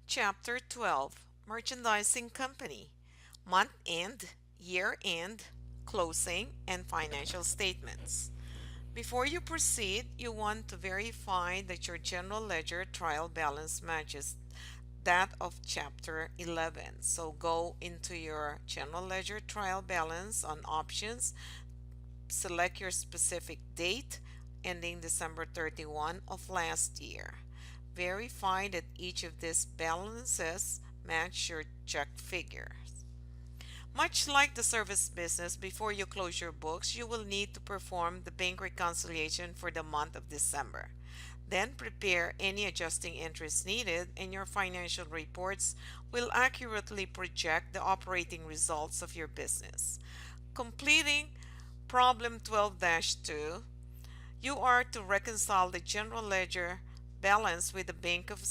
Chapter 12, Merchandising Company, Month End, Year End, Closing, and Financial Statements. Before you proceed, you want to verify that your general ledger trial balance matches that of Chapter 11. So go into your general ledger trial balance on Options, select your specific date ending December 31 of last year. Verify that each of these balances match your check figures. Much like the service business, before you close your books, you will need to perform the bank reconciliation for the month of December. Then prepare any adjusting entries needed, and your financial reports will accurately project the operating results of your business. Completing Problem 12-2, you are to reconcile the general ledger balance with the Bank of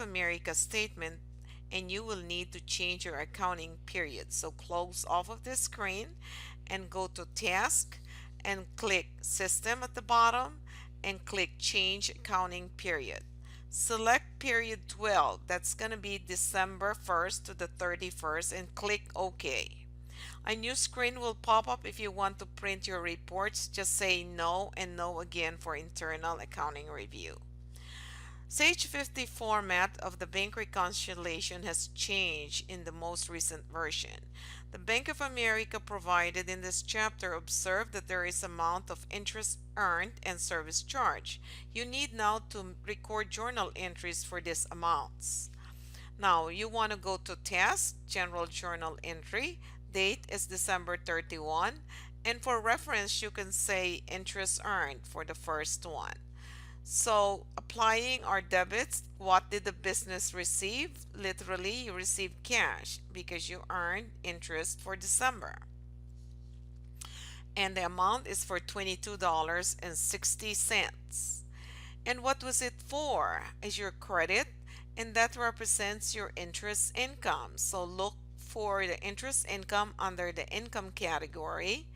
America statement, and you will need to change your accounting period. So close off of the screen and go to Task and click System at the bottom and click Change Accounting Period. Select period 12, that's going to be December 1st to the 31st, and click OK. A new screen will pop up if you want to print your reports. Just say no and no again for internal accounting review. Sage 50 format of the bank reconciliation has changed in the most recent version. The Bank of America provided in this chapter observed that there is amount of interest earned and service charge. You need now to record journal entries for these amounts. Now you want to go to Task, General Journal Entry. Date is December 31, and for reference you can say interest earned for the first one. So applying our debits, what did the business receive? Literally, you received cash because you earned interest for December. And the amount is for $22.60. And what was it for? Is your credit, and that represents your interest income. So look for the interest income under the income category,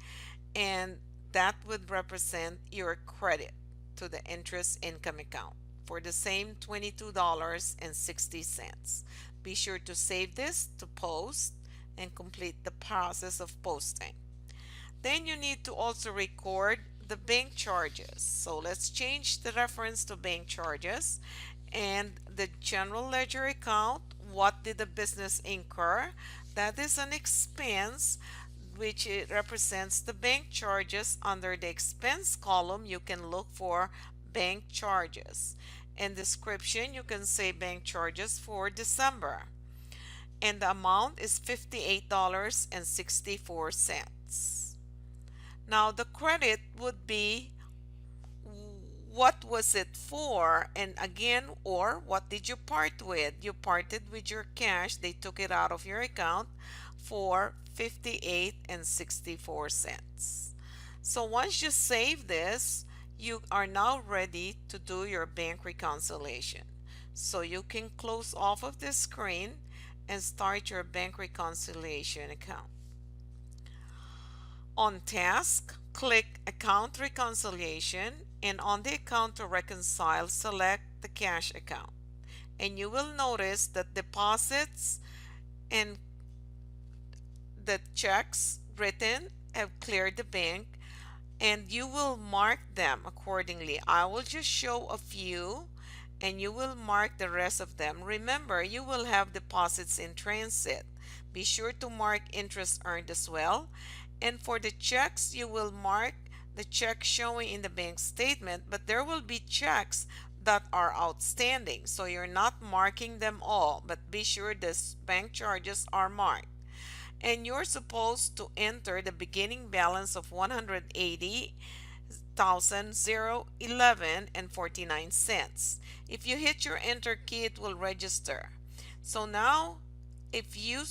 and that would represent your credit to the interest income account for the same $22.60. Be sure to save this to post and complete the process of posting. Then you need to also record the bank charges. So let's change the reference to bank charges, and the general ledger account. What did the business incur? That is an expense, which it represents the bank charges. Under the expense column you can look for bank charges. In description you can say bank charges for December, and the amount is $58.64. Now the credit would be what was it for, and again, or what did you part with? You parted with your cash. They took it out of your account for 58.64. So once you save this, you are now ready to do your bank reconciliation. So you can close off of this screen and start your bank reconciliation account. On Task, click Account Reconciliation, and on the account to reconcile, select the cash account. And you will notice that deposits and the checks written have cleared the bank, and you will mark them accordingly. I will just show a few and you will mark the rest of them. Remember, you will have deposits in transit. Be sure to mark interest earned as well. And for the checks, you will mark the check showing in the bank statement, but there will be checks that are outstanding. So you're not marking them all, but be sure the bank charges are marked. And you're supposed to enter the beginning balance of 180,011 and 49 cents. If you hit your enter key, it will register. So now if you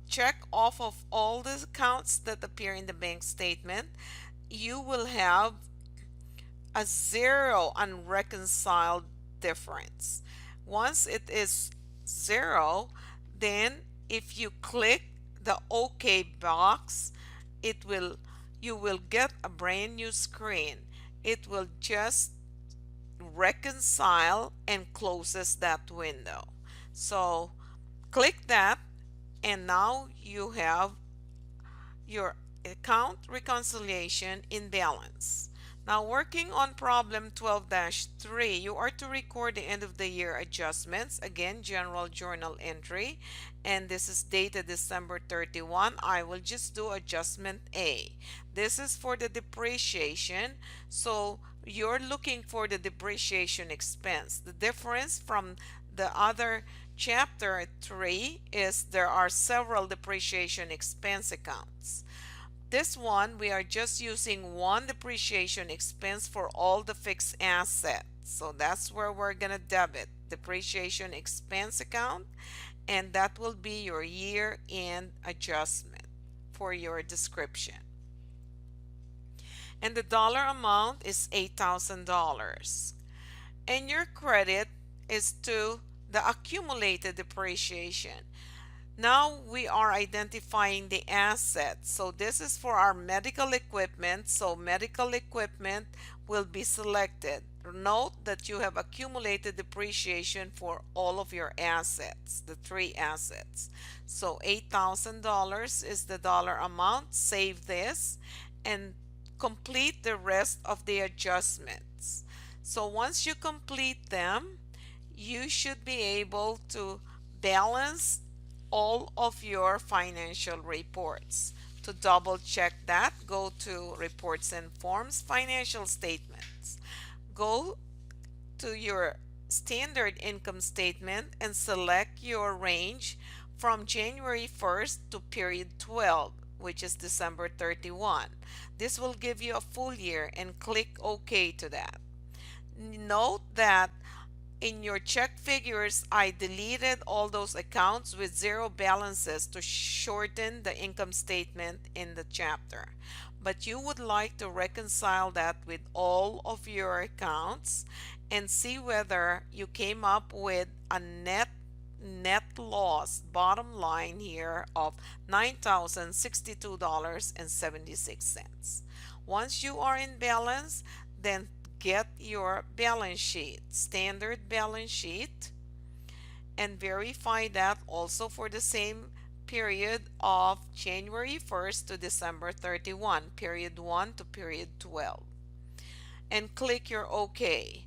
check off of all the accounts that appear in the bank statement, you will have a zero unreconciled difference. Once it is zero, then if you click the OK box, you will get a brand new screen. It will just reconcile and closes that window. So click that, and now you have your account reconciliation in balance. Now, working on problem 12-3, you are to record the end of the year adjustments. Again, general journal entry, and this is dated December 31. I will just do adjustment A. This is for the depreciation, so you're looking for the depreciation expense. The difference from the other chapter 3 is there are several depreciation expense accounts. This one, we are just using one depreciation expense for all the fixed assets. So that's where we're going to debit depreciation expense account, and that will be your year-end adjustment for your description. And the dollar amount is $8,000. And your credit is to the accumulated depreciation. Now we are identifying the assets. So this is for our medical equipment. So medical equipment will be selected. Note that you have accumulated depreciation for all of your assets, the three assets. So $8,000 is the dollar amount. Save this and complete the rest of the adjustments. So once you complete them, you should be able to balance all of your financial reports. To double check that, go to Reports and Forms, Financial Statements. Go to your standard income statement and select your range from January 1st to period 12, which is December 31. This will give you a full year, and click OK to that. Note that in your check figures, I deleted all those accounts with zero balances to shorten the income statement in the chapter. But you would like to reconcile that with all of your accounts and see whether you came up with a net loss bottom line here of $9,062.76. Once you are in balance, then get your balance sheet, standard balance sheet, and verify that also for the same period of January 1st to December 31, period 1 to period 12, and click your OK.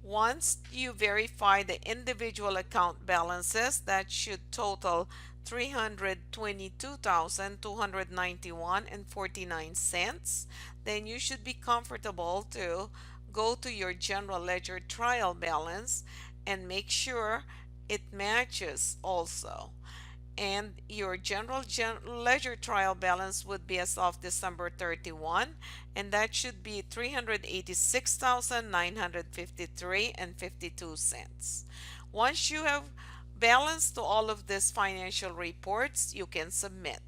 Once you verify the individual account balances, that should total $322,291.49, then you should be comfortable to go to your general ledger trial balance and make sure it matches also. And your general ledger trial balance would be as of December 31, and that should be $386,953.52. Once you have balanced to all of these financial reports, you can submit.